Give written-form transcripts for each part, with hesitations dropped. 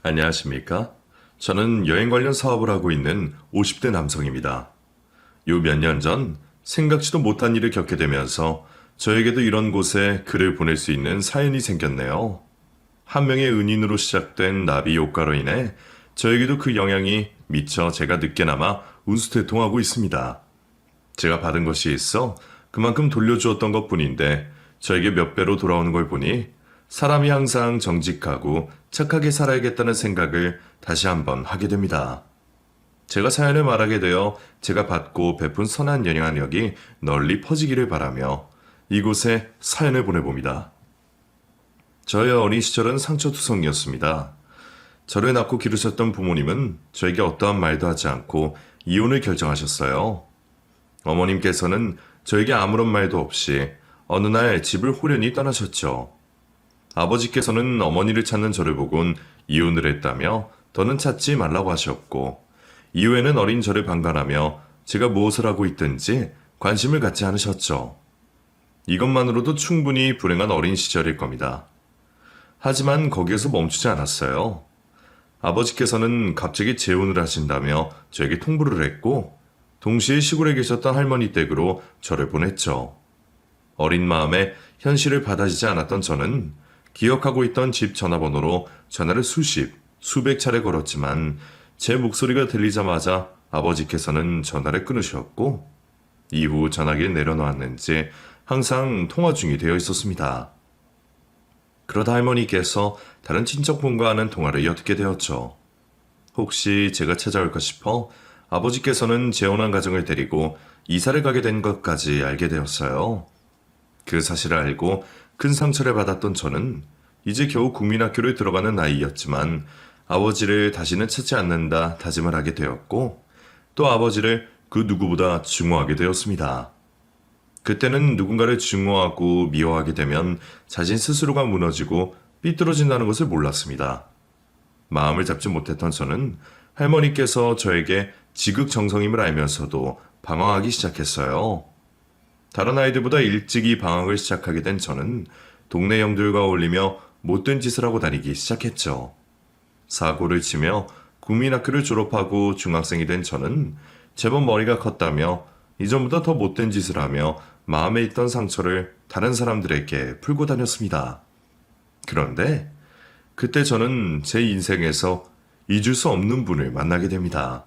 안녕하십니까? 저는 여행 관련 사업을 하고 있는 50대 남성입니다. 요 몇 년 전 생각지도 못한 일을 겪게 되면서 저에게도 이런 곳에 글을 보낼 수 있는 사연이 생겼네요. 한 명의 은인으로 시작된 나비 효과로 인해 저에게도 그 영향이 미처 제가 늦게나마 운수대통하고 있습니다. 제가 받은 것이 있어 그만큼 돌려주었던 것뿐인데 저에게 몇 배로 돌아오는 걸 보니 사람이 항상 정직하고 착하게 살아야겠다는 생각을 다시 한번 하게 됩니다. 제가 사연을 말하게 되어 제가 받고 베푼 선한 영향력이 널리 퍼지기를 바라며 이곳에 사연을 보내봅니다. 저의 어린 시절은 상처투성이었습니다. 저를 낳고 기르셨던 부모님은 저에게 어떠한 말도 하지 않고 이혼을 결정하셨어요. 어머님께서는 저에게 아무런 말도 없이 어느 날 집을 호련히 떠나셨죠. 아버지께서는 어머니를 찾는 저를 보곤 이혼을 했다며 더는 찾지 말라고 하셨고, 이후에는 어린 저를 방관하며 제가 무엇을 하고 있든지 관심을 갖지 않으셨죠. 이것만으로도 충분히 불행한 어린 시절일 겁니다. 하지만 거기에서 멈추지 않았어요. 아버지께서는 갑자기 재혼을 하신다며 저에게 통보를 했고, 동시에 시골에 계셨던 할머니 댁으로 저를 보냈죠. 어린 마음에 현실을 받아지지 않았던 저는 기억하고 있던 집 전화번호로 전화를 수백 차례 걸었지만 제 목소리가 들리자마자 아버지께서는 전화를 끊으셨고, 이후 전화기를 내려놓았는지 항상 통화 중이 되어 있었습니다. 그러다 할머니께서 다른 친척분과는 통화를 엿듣게 되었죠. 혹시 제가 찾아올까 싶어 아버지께서는 재혼한 가정을 데리고 이사를 가게 된 것까지 알게 되었어요. 그 사실을 알고 큰 상처를 받았던 저는 이제 겨우 국민학교를 들어가는 나이였지만 아버지를 다시는 찾지 않는다 다짐을 하게 되었고, 또 아버지를 그 누구보다 증오하게 되었습니다. 그때는 누군가를 증오하고 미워하게 되면 자신 스스로가 무너지고 삐뚤어진다는 것을 몰랐습니다. 마음을 잡지 못했던 저는 할머니께서 저에게 지극정성임을 알면서도 방황하기 시작했어요. 다른 아이들보다 일찍이 방학을 시작하게 된 저는 동네 형들과 어울리며 못된 짓을 하고 다니기 시작했죠. 사고를 치며 국민학교를 졸업하고 중학생이 된 저는 제법 머리가 컸다며 이전보다 더 못된 짓을 하며 마음에 있던 상처를 다른 사람들에게 풀고 다녔습니다. 그런데 그때 저는 제 인생에서 잊을 수 없는 분을 만나게 됩니다.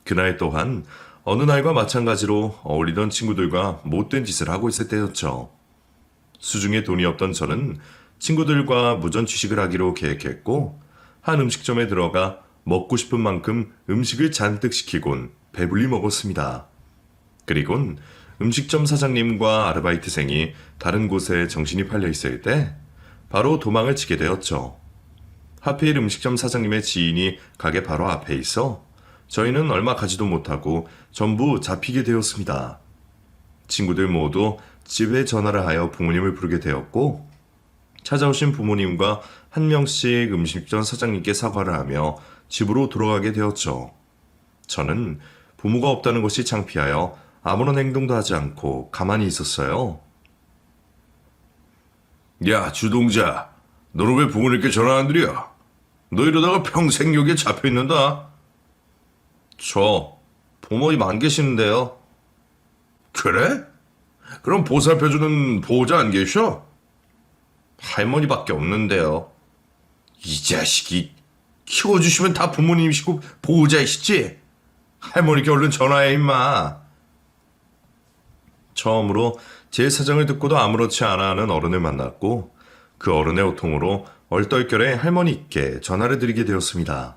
그날 또한 어느 날과 마찬가지로 어울리던 친구들과 못된 짓을 하고 있을 때였죠. 수중에 돈이 없던 저는 친구들과 무전 취식을 하기로 계획했고, 한 음식점에 들어가 먹고 싶은 만큼 음식을 잔뜩 시키곤 배불리 먹었습니다. 그리곤 음식점 사장님과 아르바이트생이 다른 곳에 정신이 팔려 있을 때 바로 도망을 치게 되었죠. 하필 음식점 사장님의 지인이 가게 바로 앞에 있어 저희는 얼마 가지도 못하고 전부 잡히게 되었습니다. 친구들 모두 집에 전화를 하여 부모님을 부르게 되었고, 찾아오신 부모님과 한 명씩 음식점 사장님께 사과를 하며 집으로 돌아가게 되었죠. 저는 부모가 없다는 것이 창피하여 아무런 행동도 하지 않고 가만히 있었어요. 야, 주동자, 너는 왜 부모님께 전화 안 드려? 너 이러다가 평생 여기에 잡혀 있는다. 저 부모님 안 계시는데요. 그래? 그럼 보살펴주는 보호자 안 계셔? 할머니밖에 없는데요. 이 자식이 키워주시면 다 부모님이시고 보호자이시지? 할머니께 얼른 전화해 임마. 처음으로 제 사정을 듣고도 아무렇지 않아 하는 어른을 만났고, 그 어른의 호통으로 얼떨결에 할머니께 전화를 드리게 되었습니다.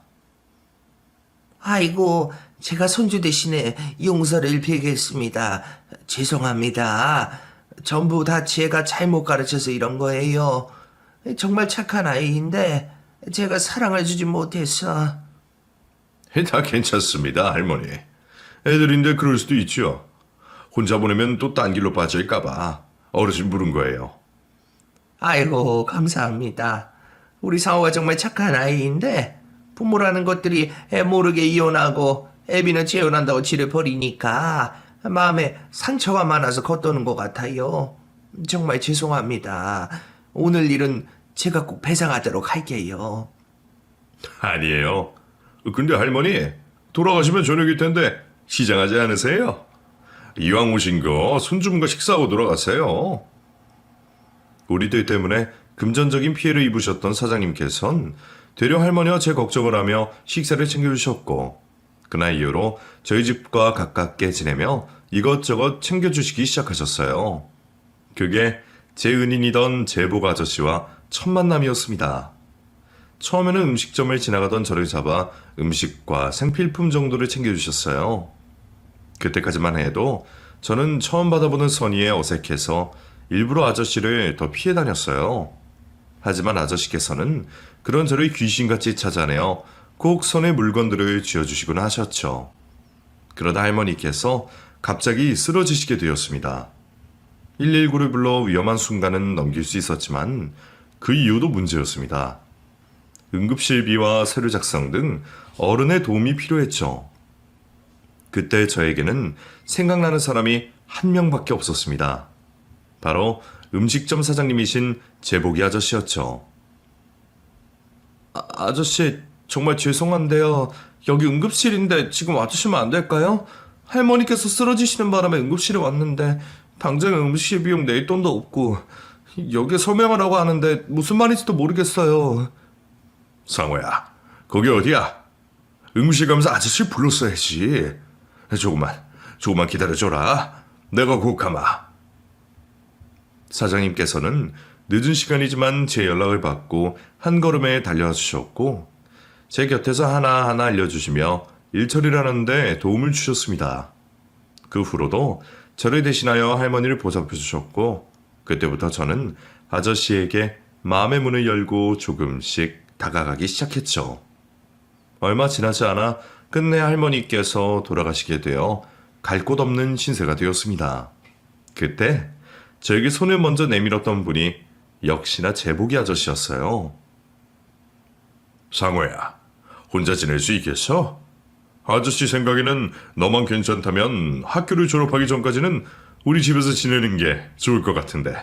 아이고, 제가 손주 대신에 용서를 빌겠습니다. 죄송합니다. 전부 다 제가 잘못 가르쳐서 이런 거예요. 정말 착한 아이인데 제가 사랑을 주지 못해서. 다 괜찮습니다, 할머니. 애들인데 그럴 수도 있죠. 혼자 보내면 또 딴 길로 빠질까봐 어르신 부른 거예요. 아이고, 감사합니다. 우리 상호가 정말 착한 아이인데 부모라는 것들이 애 모르게 이혼하고 애비는 재혼한다고 지를 버리니까 마음에 상처가 많아서 겉도는 것 같아요. 정말 죄송합니다. 오늘 일은 제가 꼭 배상하도록 할게요. 아니에요. 근데 할머니, 돌아가시면 저녁일 텐데 시장하지 않으세요? 이왕 오신 거 손주분과 식사하고 돌아가세요. 우리들 때문에 금전적인 피해를 입으셨던 사장님께선 되려 할머니와 제 걱정을 하며 식사를 챙겨주셨고, 그날 이후로 저희 집과 가깝게 지내며 이것저것 챙겨주시기 시작하셨어요. 그게 제 은인이던 제복 아저씨와 첫 만남이었습니다. 처음에는 음식점을 지나가던 저를 잡아 음식과 생필품 정도를 챙겨주셨어요. 그때까지만 해도 저는 처음 받아보는 선의에 어색해서 일부러 아저씨를 더 피해 다녔어요. 하지만 아저씨께서는 그런 저를 귀신같이 찾아내어 꼭 손에 물건들을 쥐어주시곤 하셨죠. 그러다 할머니께서 갑자기 쓰러지시게 되었습니다. 119를 불러 위험한 순간은 넘길 수 있었지만 그 이유도 문제였습니다. 응급실비와 서류 작성 등 어른의 도움이 필요했죠. 그때 저에게는 생각나는 사람이 한 명밖에 없었습니다. 바로 음식점 사장님이신 제복이 아저씨였죠. 아저씨, 정말 죄송한데요. 여기 응급실인데 지금 와주시면 안 될까요? 할머니께서 쓰러지시는 바람에 응급실에 왔는데 당장 응급실 비용 낼 돈도 없고 여기에 설명하라고 하는데 무슨 말인지도 모르겠어요. 상호야, 거기 어디야? 응급실 가면서 아저씨 불렀어야지. 조금만 기다려줘라. 내가 곧 가마. 사장님께서는 늦은 시간이지만 제 연락을 받고 한 걸음에 달려와 주셨고, 제 곁에서 하나하나 알려주시며 일 처리를 하는데 도움을 주셨습니다. 그 후로도 저를 대신하여 할머니를 보살펴 주셨고, 그때부터 저는 아저씨에게 마음의 문을 열고 조금씩 다가가기 시작했죠. 얼마 지나지 않아 끝내 할머니께서 돌아가시게 되어 갈 곳 없는 신세가 되었습니다. 그때 저에게 손을 먼저 내밀었던 분이 역시나 제복이 아저씨였어요. 상호야, 혼자 지낼 수 있겠어? 아저씨 생각에는 너만 괜찮다면 학교를 졸업하기 전까지는 우리 집에서 지내는 게 좋을 것 같은데.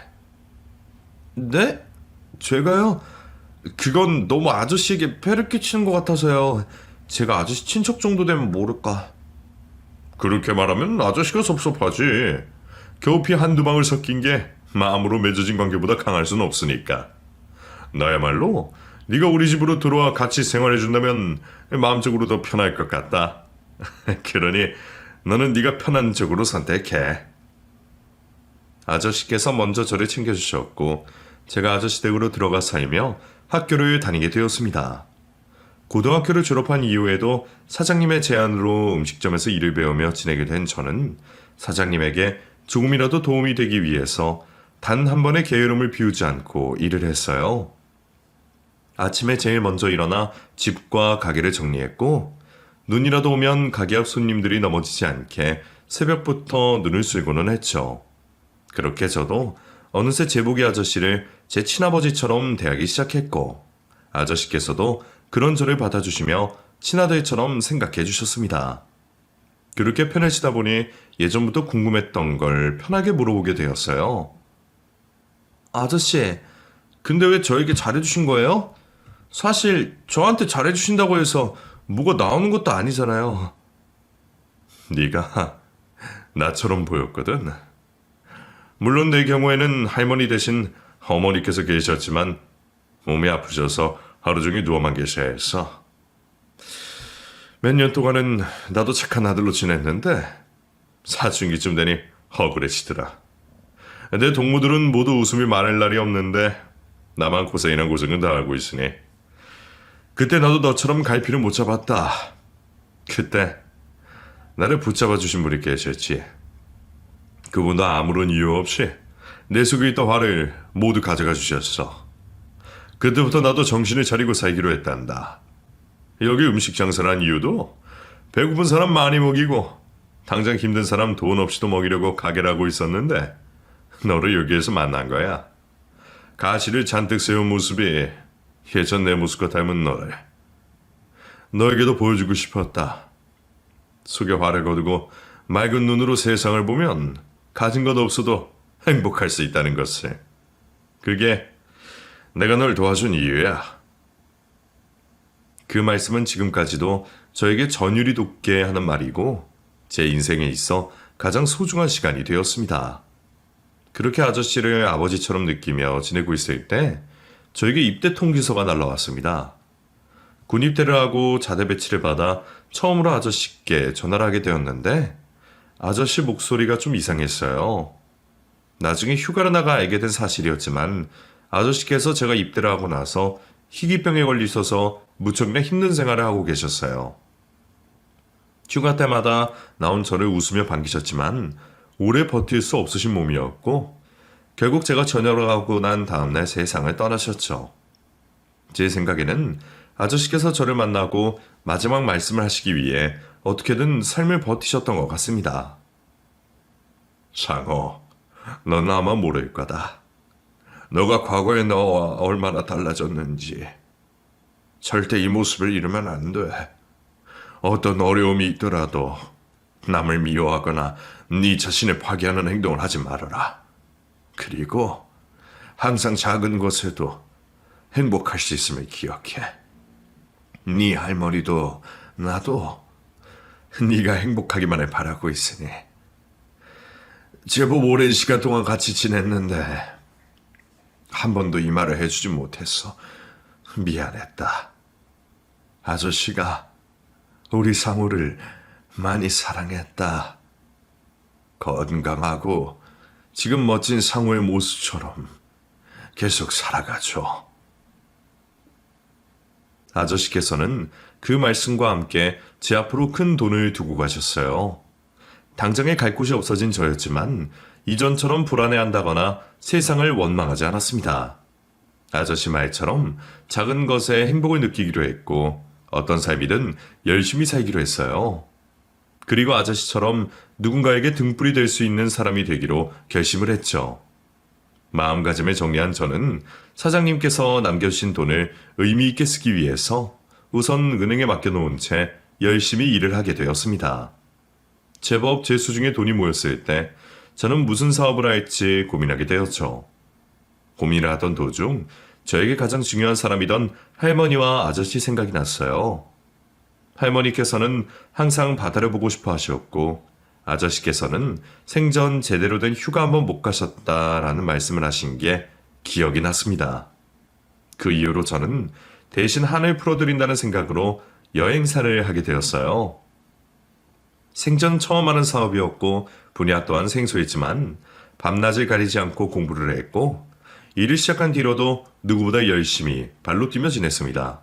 네? 제가요? 그건 너무 아저씨에게 폐를 끼치는 것 같아서요. 제가 아저씨 친척 정도 되면 모를까. 그렇게 말하면 아저씨가 섭섭하지. 겨우피 한두 방울 섞인 게 마음으로 맺어진 관계보다 강할 수는 없으니까. 나야말로 네가 우리 집으로 들어와 같이 생활해준다면 마음적으로 더 편할 것 같다. 그러니 너는 네가 편한 쪽으로 선택해. 아저씨께서 먼저 저를 챙겨주셨고, 제가 아저씨 댁으로 들어가 살며 학교를 다니게 되었습니다. 고등학교를 졸업한 이후에도 사장님의 제안으로 음식점에서 일을 배우며 지내게 된 저는 사장님에게 조금이라도 도움이 되기 위해서 단 한 번의 게으름을 비우지 않고 일을 했어요. 아침에 제일 먼저 일어나 집과 가게를 정리했고, 눈이라도 오면 가게 앞 손님들이 넘어지지 않게 새벽부터 눈을 쓸고는 했죠. 그렇게 저도 어느새 제복이 아저씨를 제 친아버지처럼 대하기 시작했고, 아저씨께서도 그런 저를 받아주시며 친아들처럼 생각해 주셨습니다. 그렇게 편해지다 보니 예전부터 궁금했던 걸 편하게 물어보게 되었어요. 아저씨, 근데 왜 저에게 잘해주신 거예요? 사실 저한테 잘해주신다고 해서 뭐가 나오는 것도 아니잖아요. 네가 나처럼 보였거든. 물론 내 경우에는 할머니 대신 어머니께서 계셨지만 몸이 아프셔서 하루 종일 누워만 계셔야 했어. 몇 년 동안은 나도 착한 아들로 지냈는데 사춘기쯤 되니 억울해지더라. 내 동무들은 모두 웃음이 많을 날이 없는데 나만 고생이나 고생은 다 하고 있으니 그때 나도 너처럼 갈피를 못 잡았다. 그때 나를 붙잡아 주신 분이 계셨지. 그분도 아무런 이유 없이 내 속에 있던 화를 모두 가져가 주셨어. 그때부터 나도 정신을 차리고 살기로 했단다. 여기 음식 장사를 한 이유도 배고픈 사람 많이 먹이고 당장 힘든 사람 돈 없이도 먹이려고 가게를 하고 있었는데 너를 여기에서 만난 거야. 가시를 잔뜩 세운 모습이 예전 내 모습과 닮은 너를. 너에게도 보여주고 싶었다. 속에 화를 거두고 맑은 눈으로 세상을 보면 가진 것 없어도 행복할 수 있다는 것을. 그게 내가 널 도와준 이유야. 그 그 말씀은 지금까지도 저에게 전율이 돋게 하는 말이고 제 인생에 있어 가장 소중한 시간이 되었습니다. 그렇게 아저씨를 아버지처럼 느끼며 지내고 있을 때 저에게 입대 통지서가 날라왔습니다. 군 입대를 하고 자대 배치를 받아 처음으로 아저씨께 전화를 하게 되었는데 아저씨 목소리가 좀 이상했어요. 나중에 휴가를 나가 알게 된 사실이었지만 아저씨께서 제가 입대를 하고 나서 희귀병에 걸리셔서 무척이나 힘든 생활을 하고 계셨어요. 휴가 때마다 나온 저를 웃으며 반기셨지만 오래 버틸 수 없으신 몸이었고 결국 제가 전역을 하고 난 다음날 세상을 떠나셨죠. 제 생각에는 아저씨께서 저를 만나고 마지막 말씀을 하시기 위해 어떻게든 삶을 버티셨던 것 같습니다. 상호, 넌 아마 모를 거다. 너가 과거의 너와 얼마나 달라졌는지. 절대 이 모습을 잃으면 안 돼. 어떤 어려움이 있더라도 남을 미워하거나 네 자신을 파괴하는 행동을 하지 말아라. 그리고 항상 작은 것에도 행복할 수 있음을 기억해. 네 할머니도 나도 네가 행복하기만을 바라고 있으니. 제법 오랜 시간 동안 같이 지냈는데 한 번도 이 말을 해주지 못했어. 미안했다. 아저씨가 우리 상우를 많이 사랑했다. 건강하고 지금 멋진 상우의 모습처럼 계속 살아가죠. 아저씨께서는 그 말씀과 함께 제 앞으로 큰 돈을 두고 가셨어요. 당장에 갈 곳이 없어진 저였지만 이전처럼 불안해한다거나 세상을 원망하지 않았습니다. 아저씨 말처럼 작은 것에 행복을 느끼기로 했고 어떤 삶이든 열심히 살기로 했어요. 그리고 아저씨처럼 누군가에게 등불이 될 수 있는 사람이 되기로 결심을 했죠. 마음가짐을 정리한 저는 사장님께서 남겨주신 돈을 의미 있게 쓰기 위해서 우선 은행에 맡겨놓은 채 열심히 일을 하게 되었습니다. 제법 제 수중에 돈이 모였을 때 저는 무슨 사업을 할지 고민하게 되었죠. 고민을 하던 도중 저에게 가장 중요한 사람이던 할머니와 아저씨 생각이 났어요. 할머니께서는 항상 바다를 보고 싶어 하셨고 아저씨께서는 생전 제대로 된 휴가 한번 못 가셨다라는 말씀을 하신 게 기억이 났습니다. 그 이후로 저는 대신 한을 풀어드린다는 생각으로 여행사를 하게 되었어요. 생전 처음 하는 사업이었고 분야 또한 생소했지만 밤낮을 가리지 않고 공부를 했고 일을 시작한 뒤로도 누구보다 열심히 발로 뛰며 지냈습니다.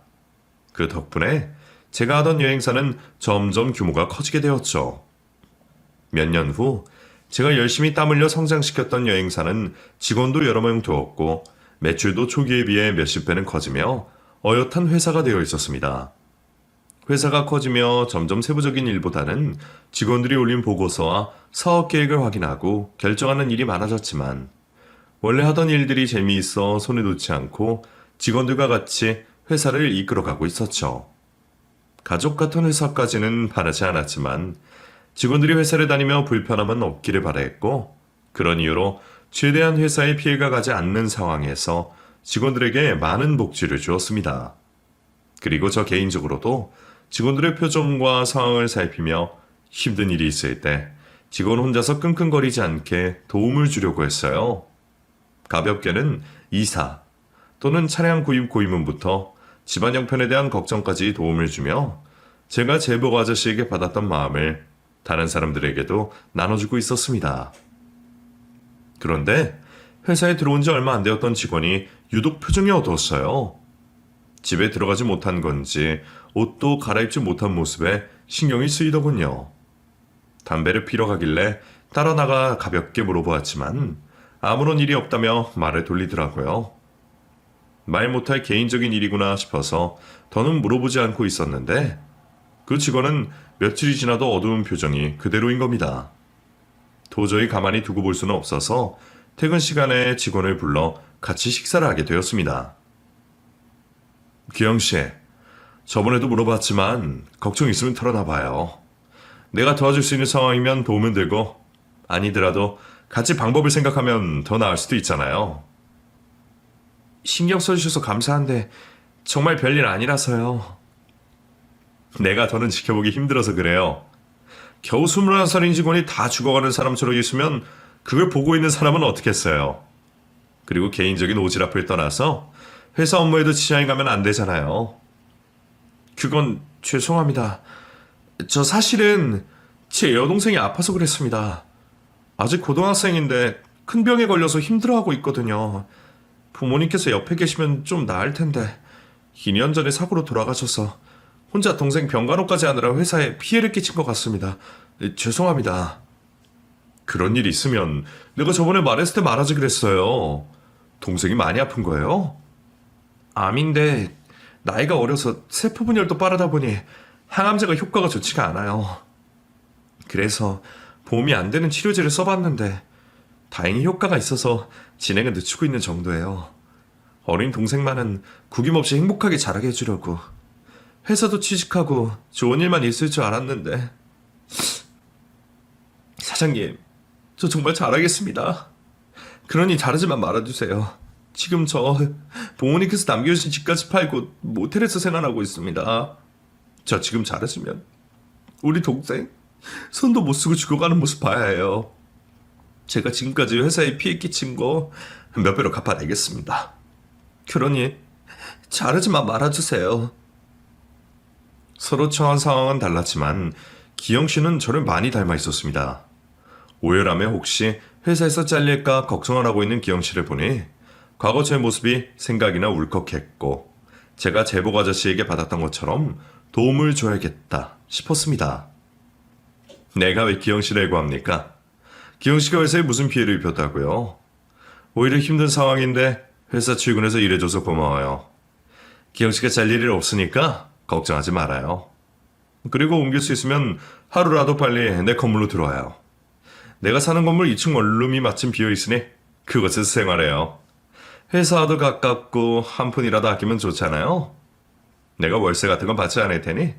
그 덕분에 제가 하던 여행사는 점점 규모가 커지게 되었죠. 몇 년 후 제가 열심히 땀 흘려 성장시켰던 여행사는 직원도 여러 명 두었고 매출도 초기에 비해 몇십 배는 커지며 어엿한 회사가 되어 있었습니다. 회사가 커지며 점점 세부적인 일보다는 직원들이 올린 보고서와 사업 계획을 확인하고 결정하는 일이 많아졌지만 원래 하던 일들이 재미있어 손에 놓지 않고 직원들과 같이 회사를 이끌어가고 있었죠. 가족 같은 회사까지는 바라지 않았지만 직원들이 회사를 다니며 불편함은 없기를 바라했고 그런 이유로 최대한 회사에 피해가 가지 않는 상황에서 직원들에게 많은 복지를 주었습니다. 그리고 저 개인적으로도 직원들의 표정과 상황을 살피며 힘든 일이 있을 때 직원 혼자서 끙끙거리지 않게 도움을 주려고 했어요. 가볍게는 이사 또는 차량 구입 고임문부터 집안 형편에 대한 걱정까지 도움을 주며 제가 제복 아저씨에게 받았던 마음을 다른 사람들에게도 나눠주고 있었습니다. 그런데 회사에 들어온 지 얼마 안 되었던 직원이 유독 표정이 어두웠어요. 집에 들어가지 못한 건지 옷도 갈아입지 못한 모습에 신경이 쓰이더군요. 담배를 피러 가길래 따라 나가 가볍게 물어보았지만 아무런 일이 없다며 말을 돌리더라고요. 말 못할 개인적인 일이구나 싶어서 더는 물어보지 않고 있었는데 그 직원은 며칠이 지나도 어두운 표정이 그대로인 겁니다. 도저히 가만히 두고 볼 수는 없어서 퇴근 시간에 직원을 불러 같이 식사를 하게 되었습니다. 기영씨, 저번에도 물어봤지만 걱정 있으면 털어놔봐요. 내가 도와줄 수 있는 상황이면 도우면 되고 아니더라도 같이 방법을 생각하면 더 나을 수도 있잖아요. 신경 써주셔서 감사한데 정말 별일 아니라서요. 내가 더는 지켜보기 힘들어서 그래요. 겨우 21살인 직원이 다 죽어가는 사람처럼 있으면 그걸 보고 있는 사람은 어떻겠어요. 그리고 개인적인 오지랖을 떠나서 회사 업무에도 지장이 가면 안 되잖아요. 그건 죄송합니다. 저 사실은 제 여동생이 아파서 그랬습니다. 아직 고등학생인데 큰 병에 걸려서 힘들어하고 있거든요. 부모님께서 옆에 계시면 좀 나을 텐데 2년 전에 사고로 돌아가셔서 혼자 동생 병간호까지 하느라 회사에 피해를 끼친 것 같습니다. 죄송합니다. 그런 일 있으면 내가 저번에 말했을 때 말하지 그랬어요. 동생이 많이 아픈 거예요? 암인데 나이가 어려서 세포 분열도 빠르다 보니 항암제가 효과가 좋지가 않아요. 그래서 보험이 안 되는 치료제를 써봤는데 다행히 효과가 있어서 진행을 늦추고 있는 정도예요. 어린 동생만은 구김없이 행복하게 자라게 해주려고. 회사도 취직하고 좋은 일만 있을 줄 알았는데. 사장님, 저 정말 잘하겠습니다. 그러니 자르지만 말아주세요. 지금 저 부모님께서 남겨주신 집까지 팔고 모텔에서 생활하고 있습니다. 저 지금 자르시면 우리 동생 손도 못 쓰고 죽어가는 모습 봐야 해요. 제가 지금까지 회사에 피해 끼친 거 몇 배로 갚아내겠습니다. 그러니 자르지만 말아주세요. 서로 처한 상황은 달랐지만 기영 씨는 저를 많이 닮아 있었습니다. 오열하며 혹시 회사에서 잘릴까 걱정을 하고 있는 기영 씨를 보니 과거 제 모습이 생각이나 울컥했고 제가 제복 아저씨에게 받았던 것처럼 도움을 줘야겠다 싶었습니다. 내가 왜 기영 씨를 애고합니까? 기영 씨가 회사에 무슨 피해를 입혔다고요? 오히려 힘든 상황인데 회사 출근해서 일해줘서 고마워요. 기영 씨가 잘릴 일 없으니까 걱정하지 말아요. 그리고 옮길 수 있으면 하루라도 빨리 내 건물로 들어와요. 내가 사는 건물 2층 원룸이 마침 비어있으니 그곳에서 생활해요. 회사와도 가깝고 한 푼이라도 아끼면 좋잖아요. 내가 월세 같은 건 받지 않을 테니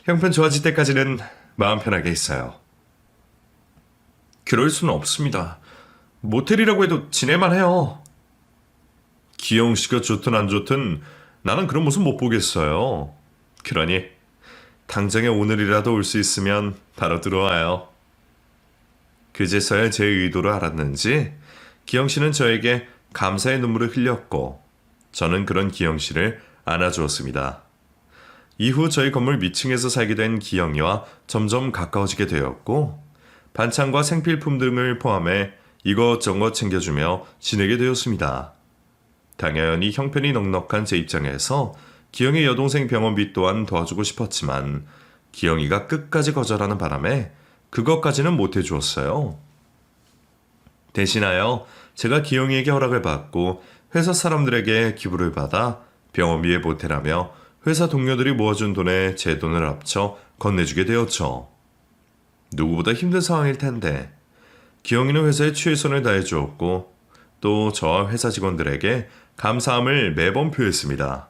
형편 좋아질 때까지는 마음 편하게 있어요. 그럴 수는 없습니다. 모텔이라고 해도 지낼만 해요. 기영 씨가 좋든 안 좋든 나는 그런 모습 못 보겠어요. 그러니 당장에 오늘이라도 올 수 있으면 바로 들어와요. 그제서야 제 의도를 알았는지 기영 씨는 저에게 감사의 눈물을 흘렸고 저는 그런 기영 씨를 안아주었습니다. 이후 저희 건물 밑층에서 살게 된 기영이와 점점 가까워지게 되었고 반찬과 생필품 등을 포함해 이것저것 챙겨주며 지내게 되었습니다. 당연히 형편이 넉넉한 제 입장에서 기영의 여동생 병원비 또한 도와주고 싶었지만 기영이가 끝까지 거절하는 바람에 그것까지는 못해주었어요. 대신하여 제가 기영이에게 허락을 받고 회사 사람들에게 기부를 받아 병원비에 보태라며 회사 동료들이 모아준 돈에 제 돈을 합쳐 건네주게 되었죠. 누구보다 힘든 상황일 텐데 기영이는 회사에 최선을 다해 주었고 또 저와 회사 직원들에게 감사함을 매번 표했습니다.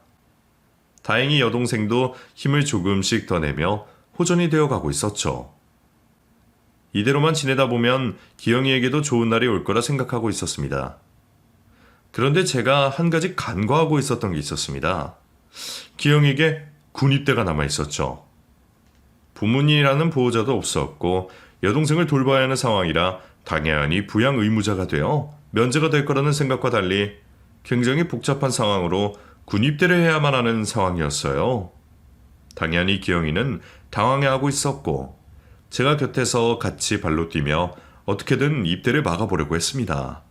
다행히 여동생도 힘을 조금씩 더 내며 호전이 되어가고 있었죠. 이대로만 지내다 보면 기영이에게도 좋은 날이 올 거라 생각하고 있었습니다. 그런데 제가 한 가지 간과하고 있었던 게 있었습니다. 기영이에게 군입대가 남아 있었죠. 부모님이라는 보호자도 없었고 여동생을 돌봐야 하는 상황이라 당연히 부양 의무자가 되어 면제가 될 거라는 생각과 달리 굉장히 복잡한 상황으로 군입대를 해야만 하는 상황이었어요. 당연히 기영이는 당황해하고 있었고 제가 곁에서 같이 발로 뛰며 어떻게든 입대를 막아보려고 했습니다.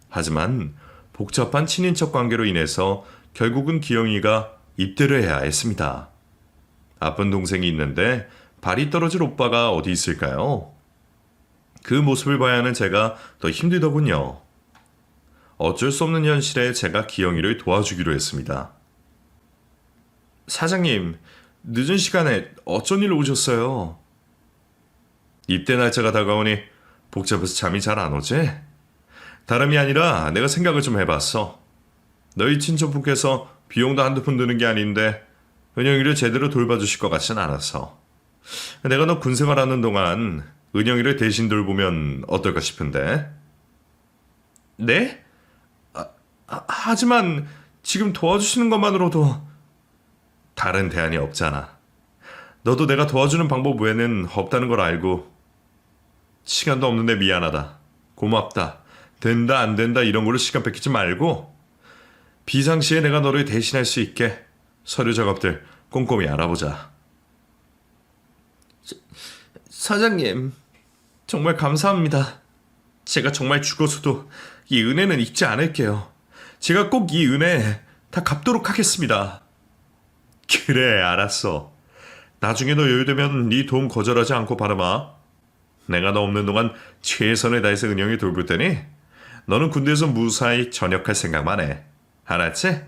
하지만 복잡한 친인척 관계로 인해서 결국은 기영이가 입대를 해야 했습니다. 아픈 동생이 있는데 발이 떨어질 오빠가 어디 있을까요? 그 모습을 봐야 하는 제가 더 힘들더군요. 어쩔 수 없는 현실에 제가 기영이를 도와주기로 했습니다. 사장님, 늦은 시간에 어쩐 일로 오셨어요? 입대 날짜가 다가오니 복잡해서 잠이 잘 안 오지? 다름이 아니라 내가 생각을 좀 해봤어. 너희 친척분께서 비용도 한두 푼 드는 게 아닌데 은영이를 제대로 돌봐주실 것 같진 않아서 내가 너 군생활하는 동안 은영이를 대신 돌보면 어떨까 싶은데. 네? 하지만 지금 도와주시는 것만으로도 다른 대안이 없잖아. 너도 내가 도와주는 방법 외에는 없다는 걸 알고. 시간도 없는데 미안하다. 고맙다. 된다 안 된다 이런 걸로 시간 뺏기지 말고 비상시에 내가 너를 대신할 수 있게 서류 작업들 꼼꼼히 알아보자. 사장님, 정말 감사합니다. 제가 정말 죽어서도 이 은혜는 잊지 않을게요. 제가 꼭 이 은혜 다 갚도록 하겠습니다. 그래, 알았어. 나중에 너 여유되면 네 도움 거절하지 않고 바라봐. 내가 너 없는 동안 최선을 다해서 은영이 돌볼 테니 너는 군대에서 무사히 전역할 생각만 해. 알았지?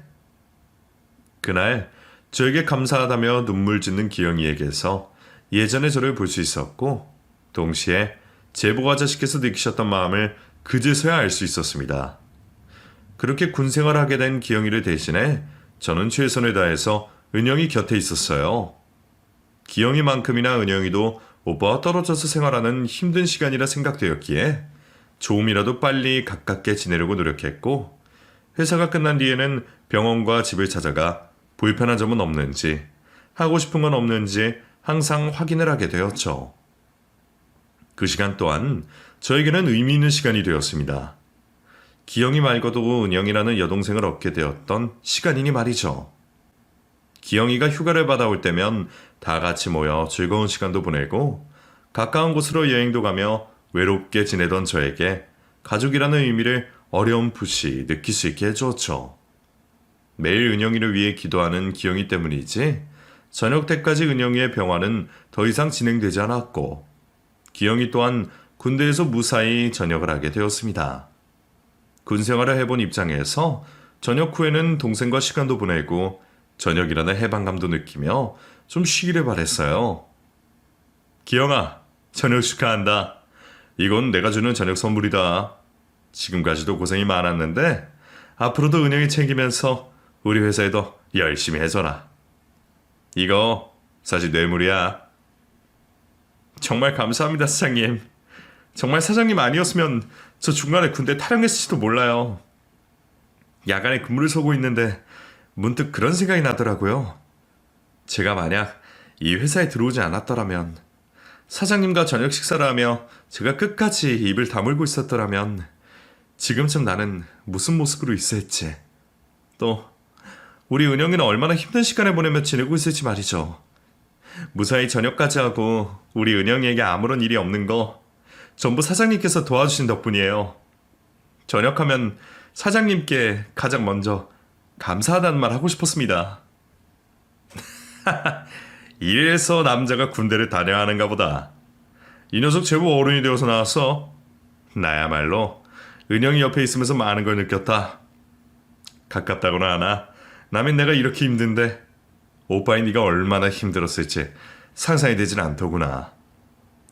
그날 저에게 감사하다며 눈물 짓는 기영이에게서 예전의 저를 볼 수 있었고 동시에 제보 아저씨께서 느끼셨던 마음을 그제서야 알 수 있었습니다. 그렇게 군 생활하게 된 기영이를 대신해 저는 최선을 다해서 은영이 곁에 있었어요. 기영이만큼이나 은영이도 오빠와 떨어져서 생활하는 힘든 시간이라 생각되었기에 조금이라도 빨리 가깝게 지내려고 노력했고 회사가 끝난 뒤에는 병원과 집을 찾아가 불편한 점은 없는지 하고 싶은 건 없는지 항상 확인을 하게 되었죠. 그 시간 또한 저에게는 의미 있는 시간이 되었습니다. 기영이 말고도 은영이라는 여동생을 얻게 되었던 시간이니 말이죠. 기영이가 휴가를 받아올 때면 다 같이 모여 즐거운 시간도 보내고 가까운 곳으로 여행도 가며 외롭게 지내던 저에게 가족이라는 의미를 어렴풋이 느낄 수 있게 해주었죠. 매일 은영이를 위해 기도하는 기영이 때문이지 저녁 때까지 은영이의 병화는 더 이상 진행되지 않았고 기영이 또한 군대에서 무사히 전역을 하게 되었습니다. 군 생활을 해본 입장에서 전역 후에는 동생과 시간도 보내고 전역이라는 해방감도 느끼며 좀 쉬기를 바랬어요. 기영아, 저녁 축하한다. 이건 내가 주는 저녁 선물이다. 지금까지도 고생이 많았는데 앞으로도 은영이 챙기면서 우리 회사에도 열심히 해줘라. 이거 사실 뇌물이야. 정말 감사합니다, 사장님. 정말 사장님 아니었으면 저 중간에 군대 탈영했을지도 몰라요. 야간에 근무를 서고 있는데 문득 그런 생각이 나더라고요. 제가 만약 이 회사에 들어오지 않았더라면, 사장님과 저녁 식사를 하며 제가 끝까지 입을 다물고 있었더라면 지금쯤 나는 무슨 모습으로 있을지, 또 우리 은영이는 얼마나 힘든 시간을 보내며 지내고 있을지 말이죠. 무사히 전역까지 하고 우리 은영이에게 아무런 일이 없는 거 전부 사장님께서 도와주신 덕분이에요. 전역하면 사장님께 가장 먼저 감사하다는 말 하고 싶었습니다. 이래서 남자가 군대를 다녀야 하는가 보다. 이 녀석 제법 어른이 되어서 나왔어. 나야말로 은영이 옆에 있으면서 많은 걸 느꼈다. 가깝다고나 하나 남인 내가 이렇게 힘든데 오빠인 네가 얼마나 힘들었을지 상상이 되진 않더구나.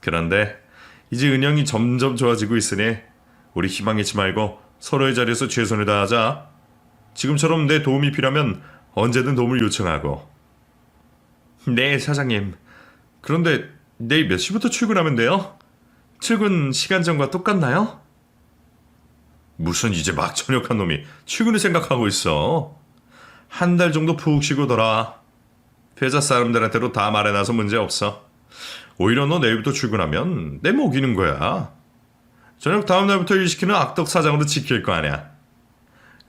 그런데 이제 은영이 점점 좋아지고 있으니 우리 희망 잃지 말고 서로의 자리에서 최선을 다하자. 지금처럼 내 도움이 필요하면 언제든 도움을 요청하고. 네, 사장님. 그런데 내일 몇 시부터 출근하면 돼요? 출근 시간전과 똑같나요? 무슨 이제 막 전역한 놈이 출근을 생각하고 있어. 한 달 정도 푹 쉬고 돌아와. 회사 사람들한테도 다 말해놔서 문제없어. 오히려 너 내일부터 출근하면 내 먹이는 거야. 저녁 다음 날부터 일 시키는 악덕 사장으로 지킬 거 아니야.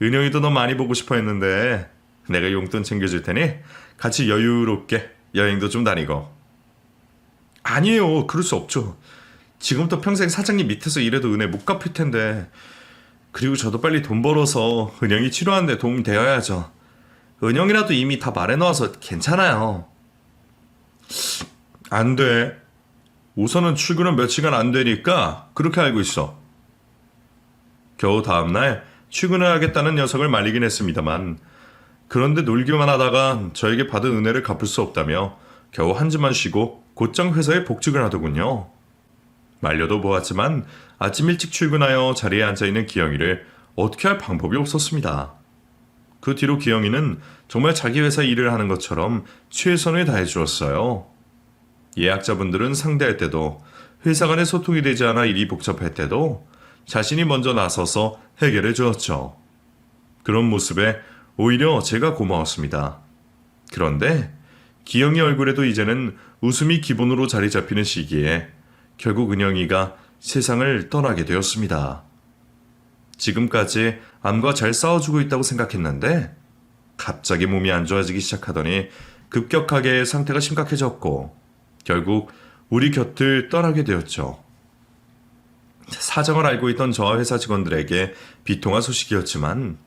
은영이도 너 많이 보고 싶어 했는데 내가 용돈 챙겨줄 테니 같이 여유롭게 여행도 좀 다니고. 아니에요, 그럴 수 없죠. 지금부터 평생 사장님 밑에서 일해도 은혜 못 갚을 텐데. 그리고 저도 빨리 돈 벌어서 은영이 치료하는 데 도움이 되어야죠. 은영이라도 이미 다 말해놓아서 괜찮아요. 안 돼. 우선은 출근은 몇 시간 안 되니까 그렇게 알고 있어. 겨우 다음날 출근을 하겠다는 녀석을 말리긴 했습니다만, 그런데 놀기만 하다가 저에게 받은 은혜를 갚을 수 없다며 겨우 한 주만 쉬고 곧장 회사에 복직을 하더군요. 말려도 보았지만 아침 일찍 출근하여 자리에 앉아있는 기영이를 어떻게 할 방법이 없었습니다. 그 뒤로 기영이는 정말 자기 회사 일을 하는 것처럼 최선을 다해 주었어요. 예약자분들은 상대할 때도, 회사 간에 소통이 되지 않아 일이 복잡할 때도 자신이 먼저 나서서 해결해 주었죠. 그런 모습에 오히려 제가 고마웠습니다. 그런데 기영이 얼굴에도 이제는 웃음이 기본으로 자리 잡히는 시기에 결국 은영이가 세상을 떠나게 되었습니다. 지금까지 암과 잘 싸워주고 있다고 생각했는데 갑자기 몸이 안 좋아지기 시작하더니 급격하게 상태가 심각해졌고 결국 우리 곁을 떠나게 되었죠. 사정을 알고 있던 저와 회사 직원들에게 비통한 소식이었지만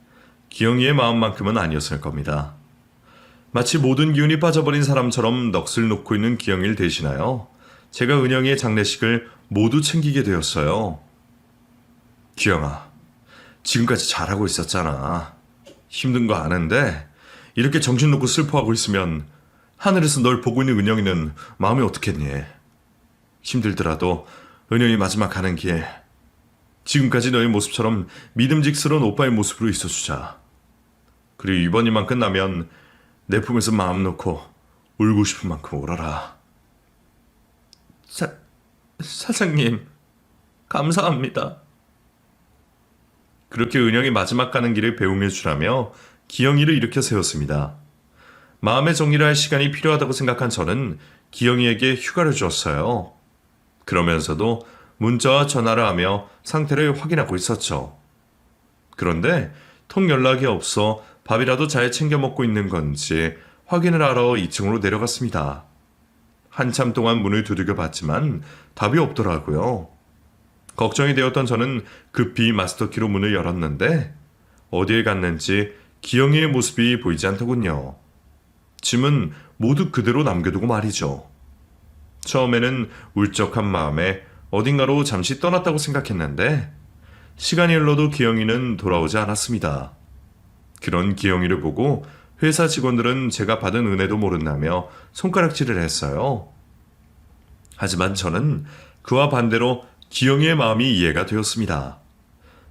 기영이의 마음만큼은 아니었을 겁니다. 마치 모든 기운이 빠져버린 사람처럼 넋을 놓고 있는 기영이를 대신하여 제가 은영이의 장례식을 모두 챙기게 되었어요. 기영아, 지금까지 잘하고 있었잖아. 힘든 거 아는데 이렇게 정신 놓고 슬퍼하고 있으면 하늘에서 널 보고 있는 은영이는 마음이 어떻겠니? 힘들더라도 은영이 마지막 가는 길 지금까지 너의 모습처럼 믿음직스러운 오빠의 모습으로 있어주자. 그리고 이번이만 끝나면 내 품에서 마음 놓고 울고 싶은 만큼 울어라. 사장님, 감사합니다. 그렇게 은영이 마지막 가는 길을 배웅해 주라며 기영이를 일으켜 세웠습니다. 마음의 정리를 할 시간이 필요하다고 생각한 저는 기영이에게 휴가를 주었어요. 그러면서도 문자와 전화를 하며 상태를 확인하고 있었죠. 그런데 통 연락이 없어 밥이라도 잘 챙겨 먹고 있는 건지 확인을 하러 2층으로 내려갔습니다. 한참 동안 문을 두들겨 봤지만 답이 없더라고요. 걱정이 되었던 저는 급히 마스터키로 문을 열었는데 어디에 갔는지 기영이의 모습이 보이지 않더군요. 짐은 모두 그대로 남겨두고 말이죠. 처음에는 울적한 마음에 어딘가로 잠시 떠났다고 생각했는데 시간이 흘러도 기영이는 돌아오지 않았습니다. 그런 기영이를 보고 회사 직원들은 제가 받은 은혜도 모른다며 손가락질을 했어요. 하지만 저는 그와 반대로 기영이의 마음이 이해가 되었습니다.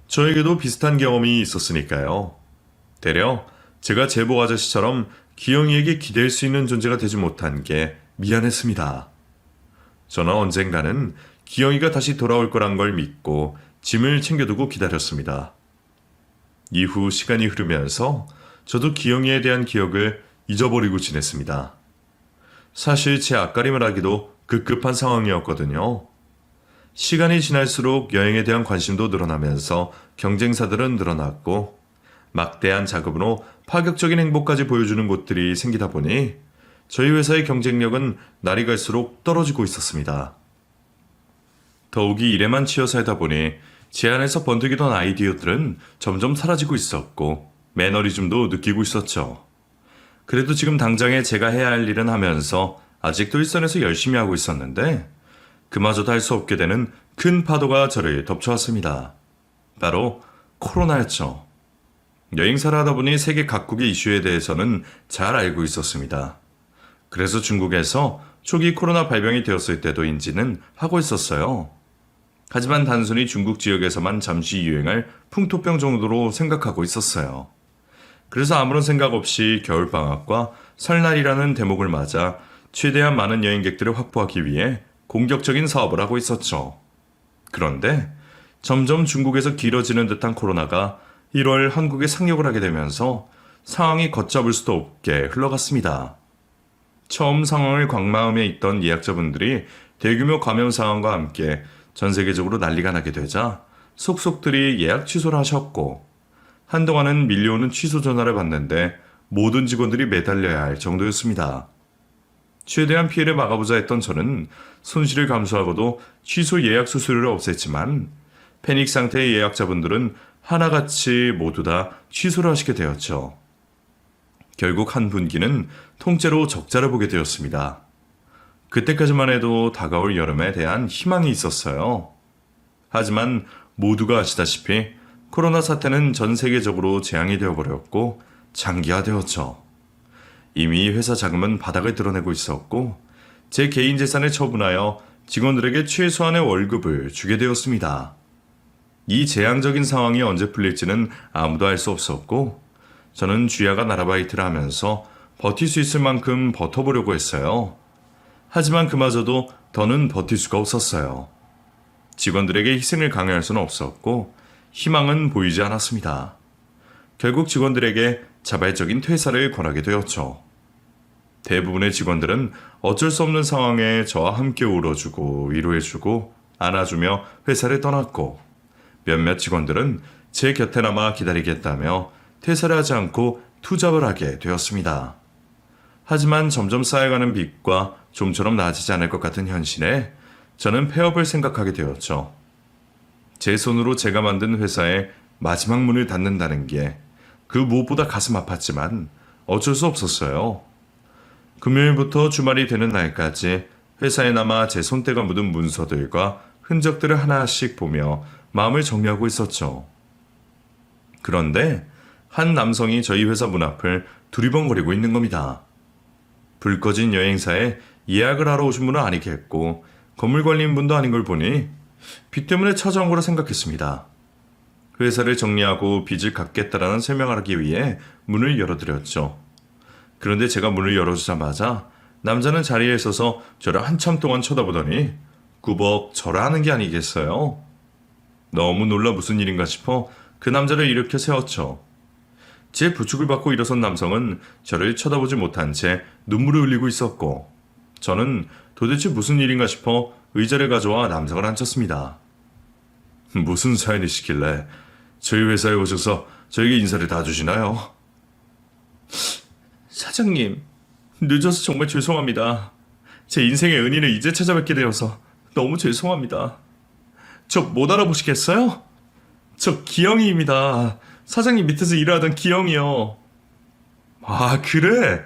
저에게도 비슷한 경험이 있었으니까요. 되려 제가 제보 아저씨처럼 기영이에게 기댈 수 있는 존재가 되지 못한 게 미안했습니다. 저는 언젠가는 기영이가 다시 돌아올 거란 걸 믿고 짐을 챙겨두고 기다렸습니다. 이후 시간이 흐르면서 저도 기영이에 대한 기억을 잊어버리고 지냈습니다. 사실 제 앞가림을 하기도 급급한 상황이었거든요. 시간이 지날수록 여행에 대한 관심도 늘어나면서 경쟁사들은 늘어났고 막대한 자금으로 파격적인 행보까지 보여주는 곳들이 생기다 보니 저희 회사의 경쟁력은 날이 갈수록 떨어지고 있었습니다. 더욱이 일에만 치여 살다 보니 제 안에서 번뜩이던 아이디어들은 점점 사라지고 있었고 매너리즘도 느끼고 있었죠. 그래도 지금 당장에 제가 해야 할 일은 하면서 아직도 일선에서 열심히 하고 있었는데 그마저도 할 수 없게 되는 큰 파도가 저를 덮쳐왔습니다. 바로 코로나였죠. 여행사를 하다 보니 세계 각국의 이슈에 대해서는 잘 알고 있었습니다. 그래서 중국에서 초기 코로나 발병이 되었을 때도 인지는 하고 있었어요. 하지만 단순히 중국 지역에서만 잠시 유행할 풍토병 정도로 생각하고 있었어요. 그래서 아무런 생각 없이 겨울방학과 설날이라는 대목을 맞아 최대한 많은 여행객들을 확보하기 위해 공격적인 사업을 하고 있었죠. 그런데 점점 중국에서 길어지는 듯한 코로나가 1월 한국에 상륙을 하게 되면서 상황이 걷잡을 수도 없게 흘러갔습니다. 처음 상황을 관마음에 있던 예약자분들이 대규모 감염 상황과 함께 전 세계적으로 난리가 나게 되자 속속들이 예약 취소를 하셨고 한동안은 밀려오는 취소 전화를 받는데 모든 직원들이 매달려야 할 정도였습니다. 최대한 피해를 막아보자 했던 저는 손실을 감수하고도 취소 예약 수수료를 없앴지만 패닉 상태의 예약자분들은 하나같이 모두 다 취소를 하시게 되었죠. 결국 한 분기는 통째로 적자를 보게 되었습니다. 그때까지만 해도 다가올 여름에 대한 희망이 있었어요. 하지만 모두가 아시다시피 코로나 사태는 전 세계적으로 재앙이 되어버렸고 장기화되었죠. 이미 회사 자금은 바닥을 드러내고 있었고 제 개인 재산을 처분하여 직원들에게 최소한의 월급을 주게 되었습니다. 이 재앙적인 상황이 언제 풀릴지는 아무도 알 수 없었고 저는 쥐야가 나라바이트를 하면서 버틸 수 있을 만큼 버텨보려고 했어요. 하지만 그마저도 더는 버틸 수가 없었어요. 직원들에게 희생을 강요할 수는 없었고 희망은 보이지 않았습니다. 결국 직원들에게 자발적인 퇴사를 권하게 되었죠. 대부분의 직원들은 어쩔 수 없는 상황에 저와 함께 울어주고 위로해주고 안아주며 회사를 떠났고 몇몇 직원들은 제 곁에 남아 기다리겠다며 퇴사를 하지 않고 투잡을 하게 되었습니다. 하지만 점점 쌓여가는 빚과 좀처럼 나아지지 않을 것 같은 현실에 저는 폐업을 생각하게 되었죠. 제 손으로 제가 만든 회사의 마지막 문을 닫는다는 게 그 무엇보다 가슴 아팠지만 어쩔 수 없었어요. 금요일부터 주말이 되는 날까지 회사에 남아 제 손때가 묻은 문서들과 흔적들을 하나씩 보며 마음을 정리하고 있었죠. 그런데 한 남성이 저희 회사 문 앞을 두리번거리고 있는 겁니다. 불 꺼진 여행사에 예약을 하러 오신 분은 아니겠고 건물 관리인분도 아닌 걸 보니 빚 때문에 찾아온 거라 생각했습니다. 회사를 정리하고 빚을 갚겠다라는 설명을 하기 위해 문을 열어드렸죠. 그런데 제가 문을 열어주자마자 남자는 자리에 서서 저를 한참 동안 쳐다보더니 꾸벅 절을 하는 게 아니겠어요? 너무 놀라 무슨 일인가 싶어 그 남자를 일으켜 세웠죠. 제 부축을 받고 일어선 남성은 저를 쳐다보지 못한 채 눈물을 흘리고 있었고 저는 도대체 무슨 일인가 싶어 의자를 가져와 남성을 앉혔습니다. 무슨 사연이시길래 저희 회사에 오셔서 저에게 인사를 다 주시나요? 사장님, 늦어서 정말 죄송합니다. 제 인생의 은인을 이제 찾아뵙게 되어서 너무 죄송합니다. 저 못 알아보시겠어요? 저 기영이입니다. 사장님 밑에서 일하던 기영이요. 아, 그래?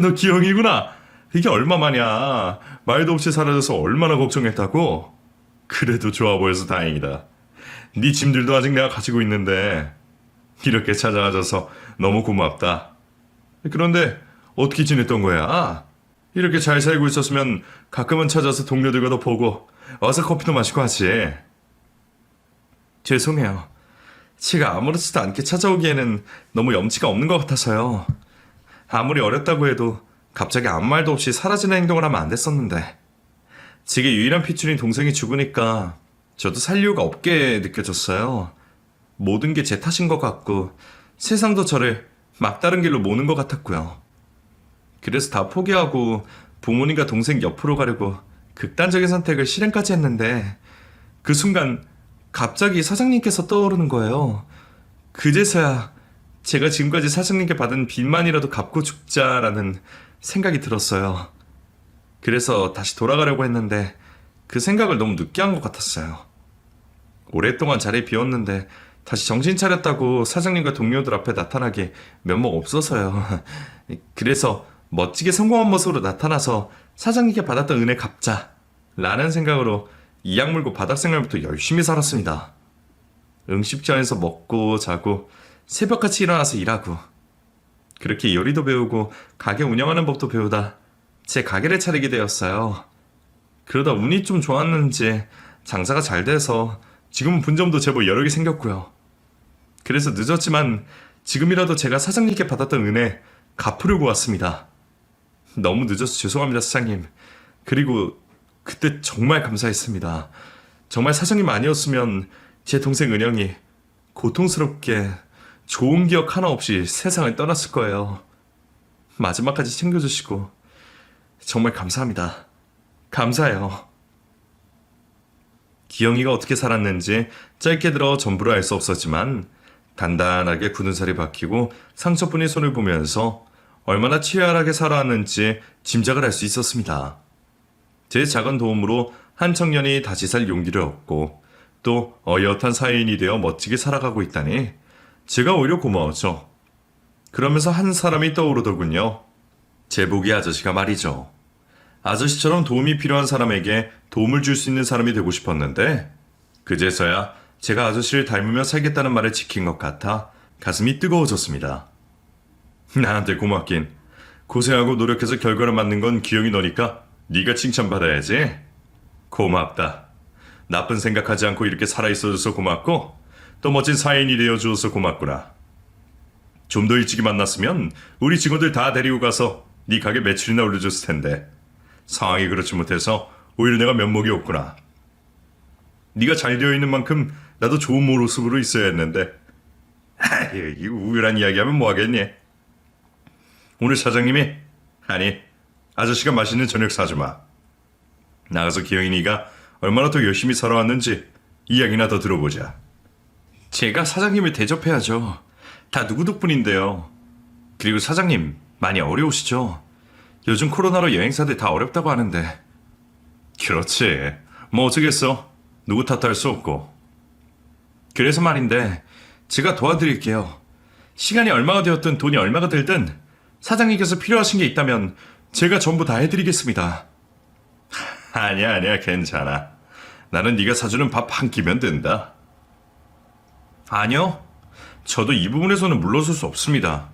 너 기영이구나. 이게 얼마만이야. 말도 없이 사라져서 얼마나 걱정했다고. 그래도 좋아 보여서 다행이다. 네 짐들도 아직 내가 가지고 있는데 이렇게 찾아와줘서 너무 고맙다. 그런데 어떻게 지냈던 거야? 이렇게 잘 살고 있었으면 가끔은 찾아서 동료들과도 보고 와서 커피도 마시고 하지. 죄송해요. 제가 아무렇지도 않게 찾아오기에는 너무 염치가 없는 것 같아서요. 아무리 어렸다고 해도 갑자기 아무 말도 없이 사라지는 행동을 하면 안 됐었는데 제게 유일한 핏줄인 동생이 죽으니까 저도 살 이유가 없게 느껴졌어요. 모든 게 제 탓인 것 같고 세상도 저를 막다른 길로 모는 것 같았고요. 그래서 다 포기하고 부모님과 동생 옆으로 가려고 극단적인 선택을 실행까지 했는데 그 순간 갑자기 사장님께서 떠오르는 거예요. 그제서야 제가 지금까지 사장님께 받은 빚만이라도 갚고 죽자라는 생각이 들었어요. 그래서 다시 돌아가려고 했는데 그 생각을 너무 늦게 한 것 같았어요. 오랫동안 자리 비웠는데 다시 정신 차렸다고 사장님과 동료들 앞에 나타나기 면목 없어서요. 그래서 멋지게 성공한 모습으로 나타나서 사장님께 받았던 은혜 갚자 라는 생각으로 이악 물고 바닥 생활부터 열심히 살았습니다. 응십자에서 먹고 자고 새벽같이 일어나서 일하고 그렇게 요리도 배우고 가게 운영하는 법도 배우다 제 가게를 차리게 되었어요. 그러다 운이 좀 좋았는지 장사가 잘 돼서 지금은 분점도 제법 여러 개 생겼고요. 그래서 늦었지만 지금이라도 제가 사장님께 받았던 은혜 갚으려고 왔습니다. 너무 늦어서 죄송합니다, 사장님. 그리고 그때 정말 감사했습니다. 정말 사장님 아니었으면 제 동생 은영이 고통스럽게 좋은 기억 하나 없이 세상을 떠났을 거예요. 마지막까지 챙겨주시고 정말 감사합니다. 감사해요. 기영이가 어떻게 살았는지 짧게 들어 전부를 알 수 없었지만 단단하게 굳은 살이 박히고 상처뿐인 손을 보면서 얼마나 치열하게 살아왔는지 짐작을 할 수 있었습니다. 제 작은 도움으로 한 청년이 다시 살 용기를 얻고 또 어엿한 사회인이 되어 멋지게 살아가고 있다니 제가 오히려 고마웠죠. 그러면서 한 사람이 떠오르더군요. 제복이 아저씨가 말이죠. 아저씨처럼 도움이 필요한 사람에게 도움을 줄 수 있는 사람이 되고 싶었는데 그제서야 제가 아저씨를 닮으며 살겠다는 말을 지킨 것 같아 가슴이 뜨거워졌습니다. 나한테 고맙긴. 고생하고 노력해서 결과를 만든 건 기영이 너니까 네가 칭찬받아야지. 고맙다. 나쁜 생각하지 않고 이렇게 살아있어줘서 고맙고 또 멋진 사인이 되어주어서 고맙구나. 좀 더 일찍이 만났으면 우리 직원들 다 데리고 가서 네 가게 매출이나 올려줬을 텐데 상황이 그렇지 못해서 오히려 내가 면목이 없구나. 네가 잘 되어 있는 만큼 나도 좋은 모습으로 있어야 했는데 이 우울한 이야기하면 뭐하겠니? 오늘 사장님이 아니 아저씨가 맛있는 저녁 사주마. 나가서 기영이니가 얼마나 더 열심히 살아왔는지 이야기나 더 들어보자. 제가 사장님을 대접해야죠. 다 누구 덕분인데요. 그리고 사장님 많이 어려우시죠? 요즘 코로나로 여행사들 다 어렵다고 하는데. 그렇지. 뭐 어쩌겠어. 누구 탓할 수 없고. 그래서 말인데 제가 도와드릴게요. 시간이 얼마가 되었든 돈이 얼마가 들든 사장님께서 필요하신 게 있다면 제가 전부 다 해드리겠습니다. 아니야, 괜찮아. 나는 네가 사주는 밥 한 끼면 된다. 아니요. 저도 이 부분에서는 물러설 수 없습니다.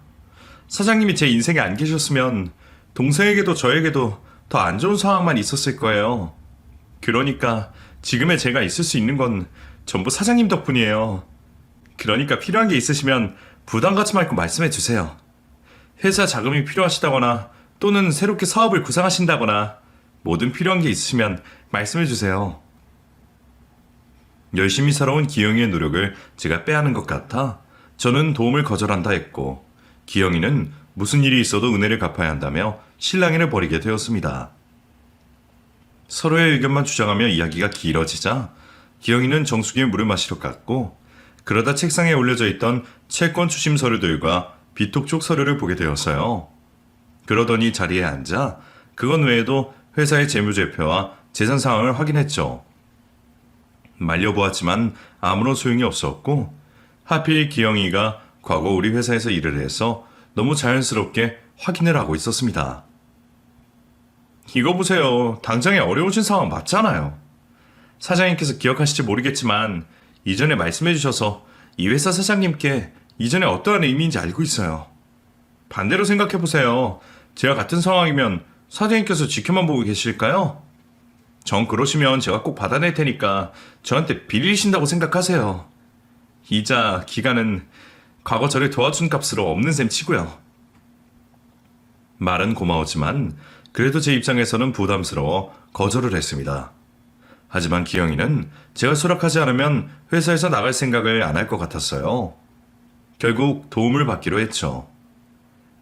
사장님이 제 인생에 안 계셨으면 동생에게도 저에게도 더 안 좋은 상황만 있었을 거예요. 그러니까 지금의 제가 있을 수 있는 건 전부 사장님 덕분이에요. 그러니까 필요한 게 있으시면 부담 갖지 말고 말씀해 주세요. 회사 자금이 필요하시다거나 또는 새롭게 사업을 구상하신다거나 뭐든 필요한 게 있으시면 말씀해 주세요. 열심히 살아온 기영이의 노력을 제가 빼앗는 것 같아 저는 도움을 거절한다 했고 기영이는 무슨 일이 있어도 은혜를 갚아야 한다며 실랑이를 벌이게 되었습니다. 서로의 의견만 주장하며 이야기가 길어지자 기영이는 정수기에 물을 마시러 갔고 그러다 책상에 올려져 있던 채권 추심 서류들과 비톡 쪽 서류를 보게 되었어요. 그러더니 자리에 앉아 그것 외에도 회사의 재무제표와 재산 상황을 확인했죠. 말려보았지만 아무런 소용이 없었고 하필 기영이가 과거 우리 회사에서 일을 해서 너무 자연스럽게 확인을 하고 있었습니다. 이거 보세요. 당장에 어려우신 상황 맞잖아요. 사장님께서 기억하실지 모르겠지만 이전에 말씀해 주셔서 이 회사 사장님께 이전에 어떠한 의미인지 알고 있어요. 반대로 생각해 보세요. 제가 같은 상황이면 사장님께서 지켜만 보고 계실까요? 전 그러시면 제가 꼭 받아낼 테니까 저한테 빌리신다고 생각하세요. 이자, 기간은 과거 저를 도와준 값으로 없는 셈 치고요. 말은 고마웠지만 그래도 제 입장에서는 부담스러워 거절을 했습니다. 하지만 기영이는 제가 수락하지 않으면 회사에서 나갈 생각을 안 할 것 같았어요. 결국 도움을 받기로 했죠.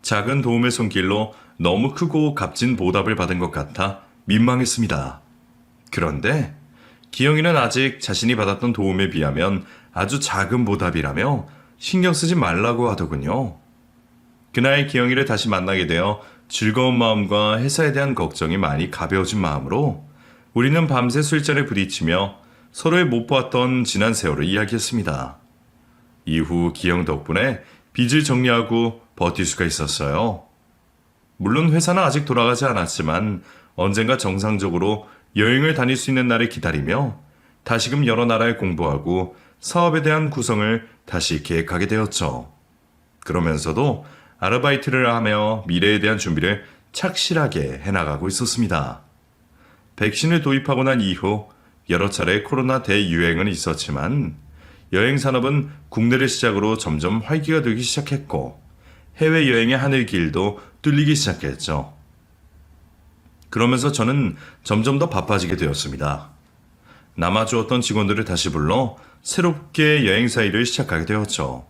작은 도움의 손길로 너무 크고 값진 보답을 받은 것 같아 민망했습니다. 그런데 기영이는 아직 자신이 받았던 도움에 비하면 아주 작은 보답이라며 신경 쓰지 말라고 하더군요. 그날 기영이를 다시 만나게 되어 즐거운 마음과 회사에 대한 걱정이 많이 가벼워진 마음으로 우리는 밤새 술자리에 부딪히며 서로의 못 보았던 지난 세월을 이야기했습니다. 이후 기영 덕분에 빚을 정리하고 버틸 수가 있었어요. 물론 회사는 아직 돌아가지 않았지만 언젠가 정상적으로 여행을 다닐 수 있는 날을 기다리며 다시금 여러 나라에 공부하고 사업에 대한 구성을 다시 계획하게 되었죠. 그러면서도 아르바이트를 하며 미래에 대한 준비를 착실하게 해나가고 있었습니다. 백신을 도입하고 난 이후 여러 차례 코로나 대유행은 있었지만 여행 산업은 국내를 시작으로 점점 활기가 되기 시작했고 해외여행의 하늘길도 뚫리기 시작했죠. 그러면서 저는 점점 더 바빠지게 되었습니다. 남아주었던 직원들을 다시 불러 새롭게 여행사 일을 시작하게 되었죠.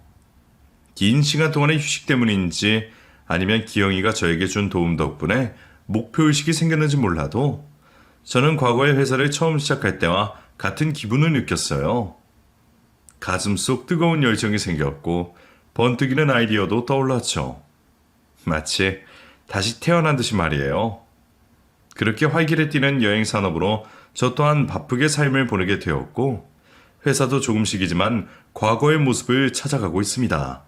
긴 시간 동안의 휴식 때문인지 아니면 기영이가 저에게 준 도움 덕분에 목표의식이 생겼는지 몰라도 저는 과거의 회사를 처음 시작할 때와 같은 기분을 느꼈어요. 가슴 속 뜨거운 열정이 생겼고 번뜩이는 아이디어도 떠올랐죠. 마치 다시 태어난 듯이 말이에요. 그렇게 활기를 띠는 여행 산업으로 저 또한 바쁘게 삶을 보내게 되었고 회사도 조금씩이지만 과거의 모습을 찾아가고 있습니다.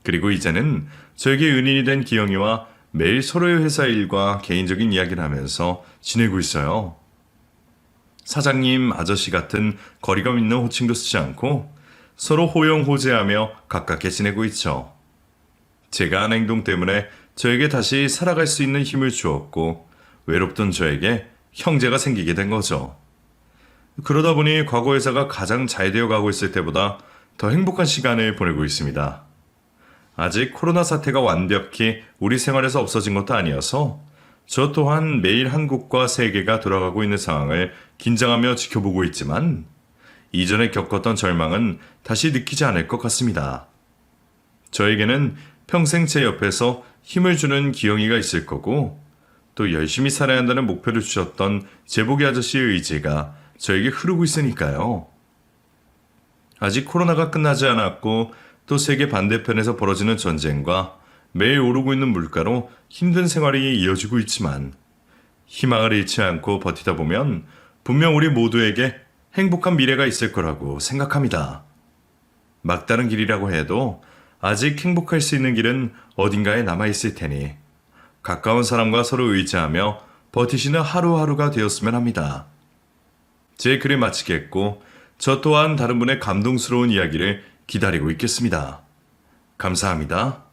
그리고 이제는 저에게 은인이 된 기영이와 매일 서로의 회사 일과 개인적인 이야기를 하면서 지내고 있어요. 사장님, 아저씨 같은 거리감 있는 호칭도 쓰지 않고 서로 호영호재하며 가깝게 지내고 있죠. 제가 한 행동 때문에 저에게 다시 살아갈 수 있는 힘을 주었고 외롭던 저에게 형제가 생기게 된 거죠. 그러다 보니 과거 회사가 가장 잘 되어가고 있을 때보다 더 행복한 시간을 보내고 있습니다. 아직 코로나 사태가 완벽히 우리 생활에서 없어진 것도 아니어서 저 또한 매일 한국과 세계가 돌아가고 있는 상황을 긴장하며 지켜보고 있지만 이전에 겪었던 절망은 다시 느끼지 않을 것 같습니다. 저에게는 평생 제 옆에서 힘을 주는 기영이가 있을 거고 또 열심히 살아야 한다는 목표를 주셨던 제복이 아저씨의 의지가 저에게 흐르고 있으니까요. 아직 코로나가 끝나지 않았고 또 세계 반대편에서 벌어지는 전쟁과 매일 오르고 있는 물가로 힘든 생활이 이어지고 있지만 희망을 잃지 않고 버티다 보면 분명 우리 모두에게 행복한 미래가 있을 거라고 생각합니다. 막다른 길이라고 해도 아직 행복할 수 있는 길은 어딘가에 남아있을 테니 가까운 사람과 서로 의지하며 버티시는 하루하루가 되었으면 합니다. 제 글을 마치겠고 저 또한 다른 분의 감동스러운 이야기를 기다리고 있겠습니다. 감사합니다.